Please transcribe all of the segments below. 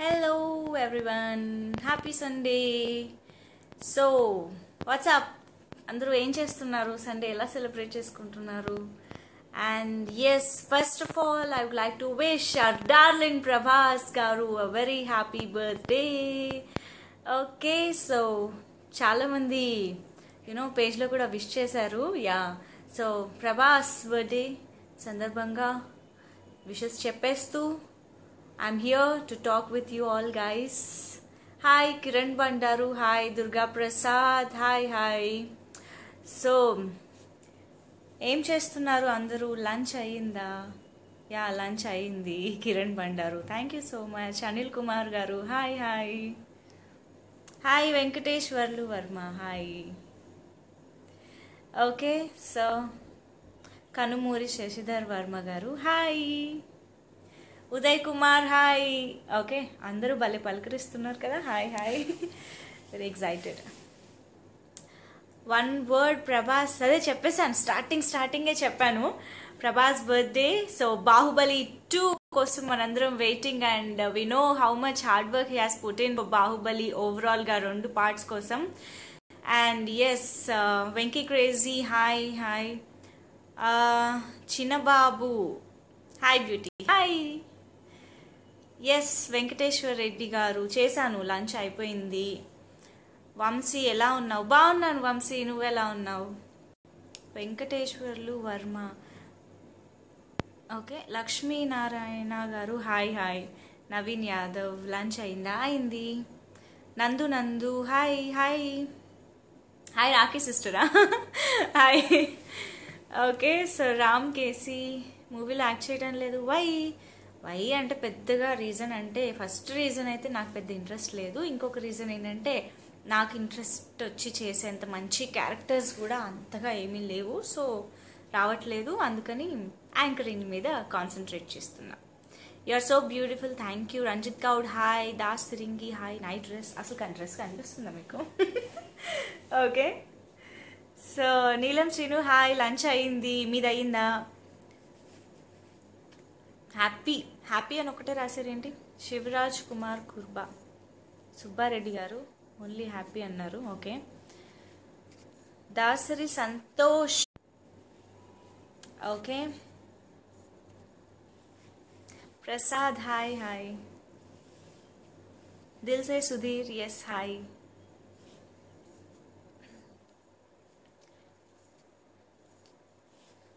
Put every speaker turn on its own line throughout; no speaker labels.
Hello everyone, happy Sunday. So, what's up? అందరూ ఏం చేస్తున్నారు? సండే ఎలా సెలబ్రేట్ చేసుకుంటున్నారు? And yes, first of all, I would like to wish our darling Prabhas garu a very happy birthday. Okay, so చాలా మంది page లో కూడా wish చేశారు. సో ప్రభాస్ బర్త్డే సందర్భంగా విషెస్ చెప్పేస్తూ I'm here to talk with you all, guys. Hi Kiran Bandaru, hi Durga Prasad, hi. So ఏం చేస్తున్నారు అందరూ? లంచ్ అయ్యిందా? లంచ్ అయ్యింది. Kiran Bandaru, thank you so much. Anil Kumar garu, hi Venkateswarlu Varma, hi. Okay, so Kanumuri Sasidhar Varma garu, hi. Uday Kumar, hi. Okay, అందరూ భలే పలకరిస్తున్నారు కదా, hi. Very excited. One word Prabhas, అదే చెప్పేశాను, స్టార్టింగే చెప్పాను. ప్రభాస్ బర్త్డే. సో బాహుబలి 2 కోసం మనందరం waiting and we know how much hard work he has put in Baahubali overall గా 2 పార్ట్స్ కోసం. And yes, Venky crazy, hi. Chinnababu, hi beauty, hi. Yes, Venkateshwar Reddy గారు, చేశాను, లంచ్ అయిపోయింది. వంశీ ఎలా ఉన్నావు? బాగున్నాను వంశీ, నువ్వెలా ఉన్నావు? వెంకటేశ్వర్లు వర్మ, ఓకే. లక్ష్మీనారాయణ గారు, హాయ్. నవీన్ యాదవ్, లంచ్ అయిందా? అయింది. నందు, హాయ్. రాఖీ సిస్టరా, hi. Okay, so Ram KC, మూవీలో యాక్ట్ చేయడం లేదు, వై అంటే పెద్దగా రీజన్ అంటే, ఫస్ట్ రీజన్ అయితే నాకు పెద్ద ఇంట్రెస్ట్ లేదు. ఇంకొక రీజన్ ఏంటంటే నాకు ఇంట్రెస్ట్ వచ్చి చేసేంత మంచి క్యారెక్టర్స్ కూడా అంతగా ఏమీ లేవు, సో రావట్లేదు. అందుకని యాంకరింగ్ మీద కాన్సన్ట్రేట్ చేస్తున్నా. You are so beautiful, thank you. Ranjith Goud, hi. Das Siringi, hi. Night dress, అసలు డ్రెస్ కనిపిస్తుందా మీకు? ఓకే, సో నీలం శ్రీను, హాయ్. లంచ్ అయింది, మీది అయిందా? హ్యాపీ అని ఒకటే రాశారేంటి? శివరాజ్ కుమార్ కుర్బా, సుబ్బారెడ్డి గారు ఓన్లీ హ్యాపీ అన్నారు. Okay. Dasari Santosh, okay. Prasad, hi. Dil Se Sudheer, yes, hi.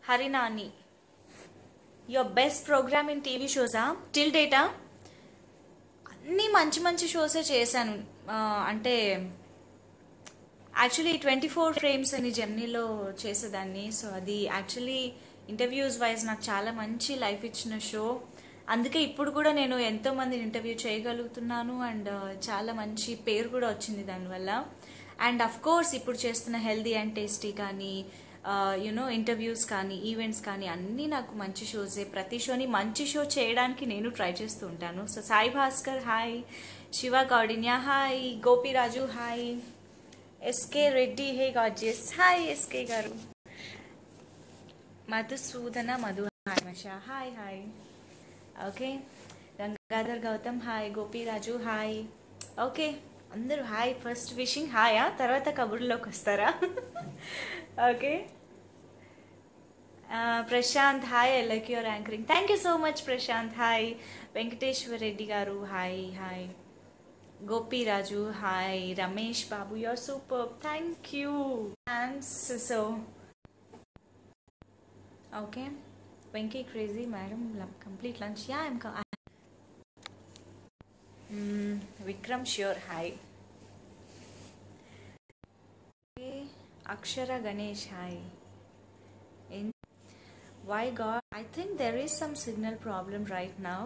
Harinani, your best program in TV shows till date? అన్నీ మంచి షోసే చేశాను. అంటే యాక్చువల్లీ 24 ఫ్రేమ్స్ అని జెమ్నీలో చేసేదాన్ని. సో అది యాక్చువల్లీ ఇంటర్వ్యూస్ వైజ్ నాకు చాలా మంచి లైఫ్ ఇచ్చిన షో. అందుకే ఇప్పుడు కూడా నేను ఎంతో మందిని ఇంటర్వ్యూ చేయగలుగుతున్నాను అండ్ చాలా మంచి పేరు కూడా వచ్చింది దానివల్ల. అండ్ అఫ్ కోర్స్ ఇప్పుడు చేస్తున్న హెల్దీ అండ్ టేస్టీ కానీ ఇంటర్వ్యూస్ కానీ ఈవెంట్స్ కానీ అన్నీ నాకు మంచి షోసే. ప్రతి షోని మంచి షో చేయడానికి నేను ట్రై చేస్తూ ఉంటాను. So Sai Bhaskar, hi. Shiva Koundinya, hi. Gopiraju, hi. SK Reddy, hey gorgeous, hi SK garu. Madhusudana hi. Okay. Gangadhar Gautam, hi. Gopiraju, hi. Okay, అందరూ హాయ్. ఫస్ట్ విషింగ్ హాయా, తర్వాత కబుర్లోకి వస్తారా? Okay. Prashanth, hi. I like your anchoring, thank you so much Prashanth, hi. Venkateshwar Reddy garu, hi. Gopiraju, hi. Ramesh Babu, you are super, thank you, thanks. So okay. Venky crazy madam, complete lunch, Vikram sure, hi. Akshara Ganesh, hi. Why God? I think there is some signal problem right now.